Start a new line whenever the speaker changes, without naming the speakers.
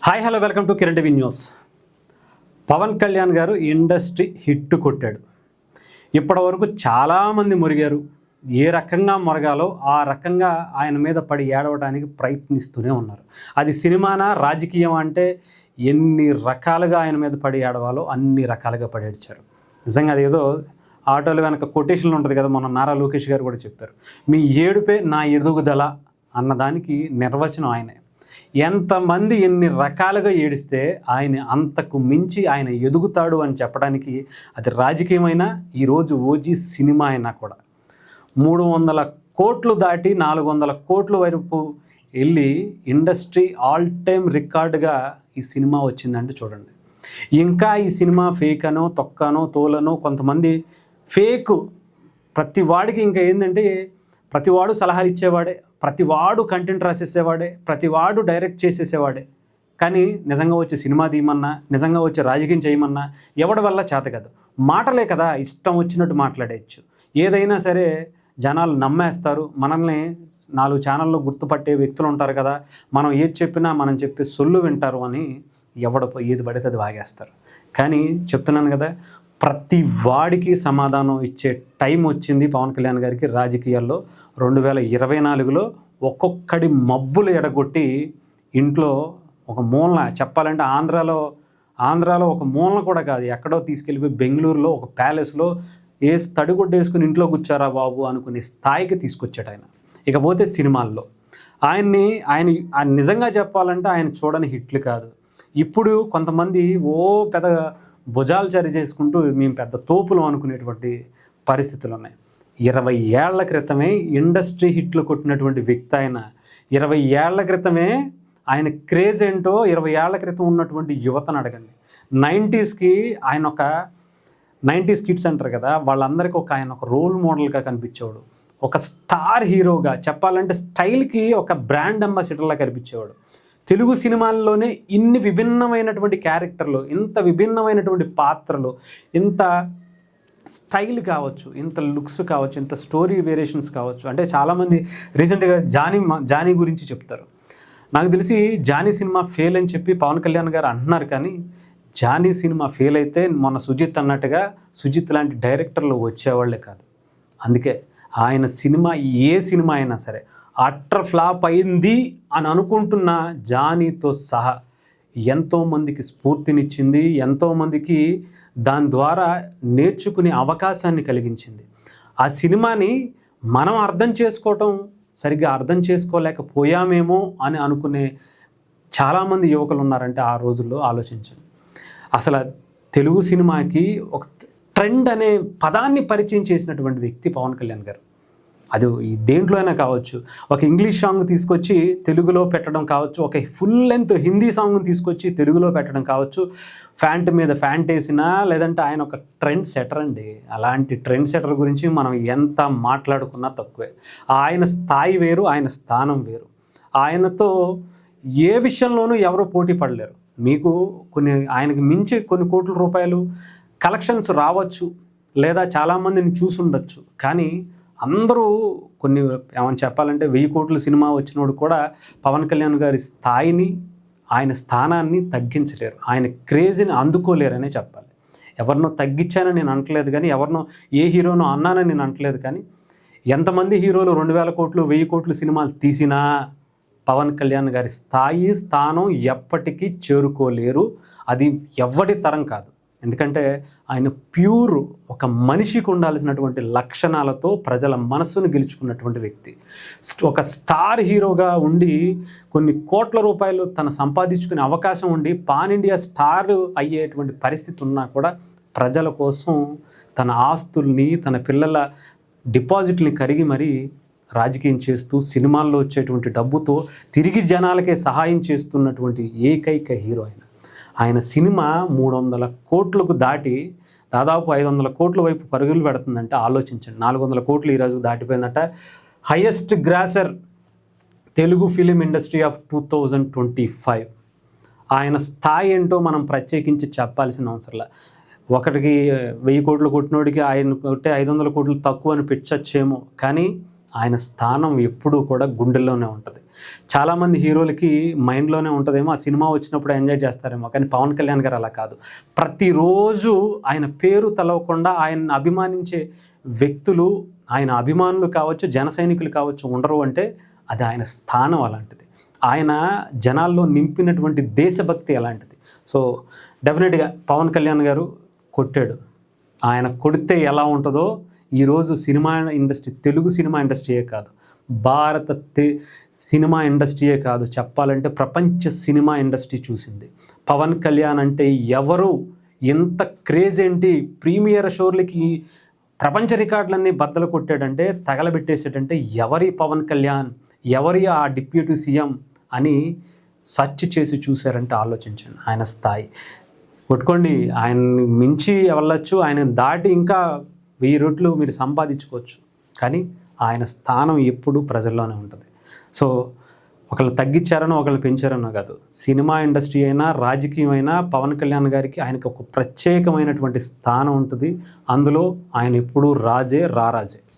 Hi hello welcome to Kiran TV news. Pavan Kalyan గారు industry hit కొట్టాడు. ఇప్పటివరకు చాలామంది మురిగారు. ఏ రకంగా మొరగాలో ఆ రకంగా ఆయన మీద పడి ఏడవడానికి ప్రయత్నిస్తూనే ఉన్నారు. అది సినిమానా రాజకీయం అంటే ఎన్ని రకాలుగా ఆయన మీద పడి ఏడవాలో అన్ని రకాలుగా పడి ఏడ్చారు. నిజంగా అదేదో ఆటోలు వెనక కొటేషన్లు ఉంటుంది కదా, మొన్న నారా లోకేష్ గారు కూడా చెప్పారు, మీ ఏడుపే నా ఎదుగుదల అన్నదానికి నిర్వచనం ఆయనే. ఎంతమంది ఎన్ని రకాలుగా ఏడిస్తే ఆయన అంతకు మించి ఆయన ఎదుగుతాడు అని చెప్పడానికి అది రాజకీయమైనా ఈరోజు ఓజీ సినిమా అయినా కూడా 300 కోట్లు దాటి 400 కోట్ల వరకు వెళ్ళి ఇండస్ట్రీ ఆల్ టైమ్ రికార్డుగా ఈ సినిమా వచ్చిందంటే చూడండి. ఇంకా ఈ సినిమా ఫేక్ అనో తొక్కనో తోలనో కొంతమంది ఫేక్, ప్రతి వాడికి ఇంకా ఏంటంటే ప్రతివాడు సలహాలు ఇచ్చేవాడే, ప్రతివాడు కంటెంట్ రాసేసేవాడే, ప్రతివాడు డైరెక్ట్ చేసేసేవాడే. కానీ నిజంగా వచ్చే సినిమా తీయమన్నా, నిజంగా వచ్చే రాజకీయం చేయమన్నా ఎవడి వల్ల చేత కదా. మాటలే కదా, ఇష్టం వచ్చినట్టు మాట్లాడేయచ్చు. ఏదైనా సరే జనాలు నమ్మేస్తారు. మనల్ని 4 ఛానల్లో గుర్తుపట్టే వ్యక్తులు ఉంటారు కదా, మనం ఏది చెప్పినా మనం చెప్పే సొల్లు వింటారు అని ఏది పడితే అది వాగేస్తారు. కానీ చెప్తున్నాను కదా, ప్రతి వాడికి సమాధానం ఇచ్చే టైం వచ్చింది పవన్ కళ్యాణ్ గారికి రాజకీయాల్లో. 2024లో ఒక్కొక్కడి మబ్బులు ఎడగొట్టి ఇంట్లో ఒక మూలన, చెప్పాలంటే ఆంధ్రాలో ఒక మూలన కూడా కాదు, ఎక్కడో తీసుకెళ్ళిపోయి బెంగళూరులో ఒక ప్యాలెస్లో తడిగుడ్డ వేసుకుని ఇంట్లో కూర్చారా బాబు అనుకునే స్థాయికి తీసుకొచ్చాడు ఆయన. ఇకపోతే సినిమాల్లో ఆయన నిజంగా చెప్పాలంటే ఆయన చూడని హిట్లు కాదు. ఇప్పుడు కొంతమంది పెద్ద భుజాలు చరి చేసుకుంటూ మేము పెద్ద తోపులు అనుకునేటువంటి పరిస్థితులు ఉన్నాయి. 20 ఏళ్ల క్రితమే ఇండస్ట్రీ హిట్లు కొట్టినటువంటి వ్యక్తి ఆయన. 20 ఏళ్ల క్రితమే ఆయన క్రేజ్ ఏంటో 20 ఏళ్ల క్రితం ఉన్నటువంటి యువతను అడగండి. 90స్కి ఆయన ఒక 90s కిడ్స్ అంటారు కదా, వాళ్ళందరికీ ఆయన ఒక రోల్ మోడల్గా కనిపించేవాడు. ఒక స్టార్ హీరోగా చెప్పాలంటే స్టైల్కి ఒక బ్రాండ్ అంబాసిడర్లా కనిపించేవాడు. తెలుగు సినిమాల్లోనే ఇన్ని విభిన్నమైనటువంటి క్యారెక్టర్లు, ఇంత విభిన్నమైనటువంటి పాత్రలు, ఇంత స్టైల్ కావచ్చు, ఇంత లుక్స్ కావచ్చు, ఇంత స్టోరీ వేరియేషన్స్ కావచ్చు. అంటే చాలామంది రీసెంట్గా జానీ గురించి చెప్తారు. నాకు తెలిసి జానీ సినిమా ఫెయిల్ అని చెప్పి పవన్ కళ్యాణ్ గారు అంటున్నారు. కానీ జానీ సినిమా ఫెయిల్ అయితే మొన్న సుజిత్ అన్నట్టుగా సుజిత్ లాంటి డైరెక్టర్లు వచ్చేవాళ్లే కాదు. అందుకే ఆయన సినిమా ఏ సినిమా అయినా సరే అట్టర్ ఫ్లాప్ అయింది అని అనుకుంటున్న జానీతో సహా ఎంతోమందికి స్ఫూర్తినిచ్చింది, ఎంతోమందికి దాని ద్వారా నేర్చుకునే అవకాశాన్ని కలిగించింది. ఆ సినిమాని మనం సరిగ్గా అర్థం చేసుకోలేకపోయామేమో అని అనుకునే చాలామంది యువకులు ఉన్నారంటే ఆ రోజుల్లో ఆలోచించండి. అసలు తెలుగు సినిమాకి ఒక ట్రెండ్ అనే పదాన్ని పరిచయం చేసినటువంటి వ్యక్తి పవన్ కళ్యాణ్ గారు. అది దేంట్లో అయినా కావచ్చు, ఒక ఇంగ్లీష్ సాంగ్ తీసుకొచ్చి తెలుగులో పెట్టడం కావచ్చు, ఒక ఫుల్ లెంత్ హిందీ సాంగ్ని తీసుకొచ్చి తెలుగులో పెట్టడం కావచ్చు, ఫ్యాంట్ మీద ఫ్యాంట్ వేసినా, లేదంటే ఆయన ఒక ట్రెండ్ సెటర్ అండి. అలాంటి ట్రెండ్ సెటర్ గురించి మనం ఎంత మాట్లాడుకున్నా తక్కువే. ఆయన స్థాయి వేరు, ఆయన స్థానం వేరు. ఆయనతో ఏ విషయంలోనూ ఎవరూ పోటీ పడలేరు. మీకు ఆయనకి మించి కొన్ని కోట్ల రూపాయలు కలెక్షన్స్ రావచ్చు, లేదా చాలామందిని చూసుండొచ్చు. కానీ అందరూ ఏమని చెప్పాలంటే 1000 కోట్ల సినిమా వచ్చినోడు కూడా పవన్ కళ్యాణ్ గారి స్థాయిని, ఆయన స్థానాన్ని తగ్గించలేరు, ఆయన క్రేజ్ని అందుకోలేరనే చెప్పాలి. ఎవరినో తగ్గించానని నేను అంటలేదు, కానీ ఎవరినో ఏ హీరోనో అన్నానని నేను అంటలేదు. కానీ ఎంతమంది హీరోలు 2000 కోట్లు 1000 కోట్ల సినిమాలు తీసినా పవన్ కళ్యాణ్ గారి స్థానం ఎప్పటికీ చేరుకోలేరు. అది ఎవ్వడి తరం కాదు. ఎందుకంటే ఆయన ప్యూర్, ఒక మనిషికి ఉండాల్సినటువంటి లక్షణాలతో ప్రజల మనస్సును గెలుచుకున్నటువంటి వ్యక్తి. ఒక స్టార్ హీరోగా ఉండి కొన్ని కోట్ల రూపాయలు తను సంపాదించుకునే అవకాశం ఉండి పాన్ ఇండియా స్టార్ అయ్యేటువంటి పరిస్థితి ఉన్నా కూడా ప్రజల కోసం తన ఆస్తుల్ని, తన పిల్లల డిపాజిట్ని కరిగి మరీ రాజకీయం చేస్తూ సినిమాల్లో వచ్చేటువంటి డబ్బుతో తిరిగి జనాలకే సహాయం చేస్తున్నటువంటి ఏకైక హీరో ఆయన సినిమా 300 కోట్లకు దాటి దాదాపు 500 కోట్ల వైపు పరుగులు పెడుతుందంటే ఆలోచించండి. 400 కోట్లు ఈరోజు దాటిపోయిందట. Highest grosser Telugu film industry of 2025. ఆయన స్థాయి ఏంటో మనం ప్రత్యేకించి చెప్పాల్సిన అవసరంలా. ఒకటికి 1000 కోట్లు కొట్టినోడికి ఆయన కొట్టే 500 కోట్లు తక్కువ అని పెట్టచ్చేమో, కానీ ఆయన స్థానం ఎప్పుడూ కూడా గుండెల్లోనే ఉంటుంది. చాలామంది హీరోలకి మైండ్లోనే ఉంటుందేమో, ఆ సినిమా వచ్చినప్పుడు ఎంజాయ్ చేస్తారేమో, కానీ పవన్ కళ్యాణ్ గారు అలా కాదు. ప్రతిరోజు ఆయన పేరు తలవకుండా ఆయన్ని అభిమానించే వ్యక్తులు, ఆయన అభిమానులు కావచ్చు, జన సైనికులు కావచ్చు ఉండరు అంటే అది ఆయన స్థానం అలాంటిది. ఆయన జనాల్లో నింపినటువంటి దేశభక్తి అలాంటిది. సో డెఫినెట్గా పవన్ కళ్యాణ్ గారు కొట్టాడు. ఆయన కొడితే ఎలా ఉంటుందో ఈరోజు సినిమా ఇండస్ట్రీ, తెలుగు సినిమా ఇండస్ట్రీయే కాదు, భారత సినిమా ఇండస్ట్రీయే కాదు, చెప్పాలంటే ప్రపంచ సినిమా ఇండస్ట్రీ చూసింది. పవన్ కళ్యాణ్ అంటే ఎవరు, ఎంత క్రేజ్ ఏంటి, ప్రీమియర్ షోలకి ప్రపంచ రికార్డులన్నీ బద్దలు కొట్టాడంటే, తగలబెట్టేసాడంటే ఎవరి పవన్ కళ్యాణ్, ఎవరి ఆ డిప్యూటీ సీఎం అని సెర్చ్ చేసి చూశారంటే ఆలోచించండి ఆయన స్థాయి. కొట్టుకోండి, ఆయన్ని మించి వెళ్ళొచ్చు, ఆయన దాటి ఇంకా 1000 రెట్లు మీరు సంపాదించుకోవచ్చు, కానీ ఆయన స్థానం ఎప్పుడూ ప్రజల్లోనే ఉంటుంది. సో ఒకళ్ళు తగ్గించారనో ఒకళ్ళు పెంచారనో కాదు, సినిమా ఇండస్ట్రీ అయినా రాజకీయం అయినా పవన్ కళ్యాణ్ గారికి ఆయనకి ఒక ప్రత్యేకమైనటువంటి స్థానం ఉంటుంది. అందులో ఆయన ఎప్పుడూ రాజే, రారాజే.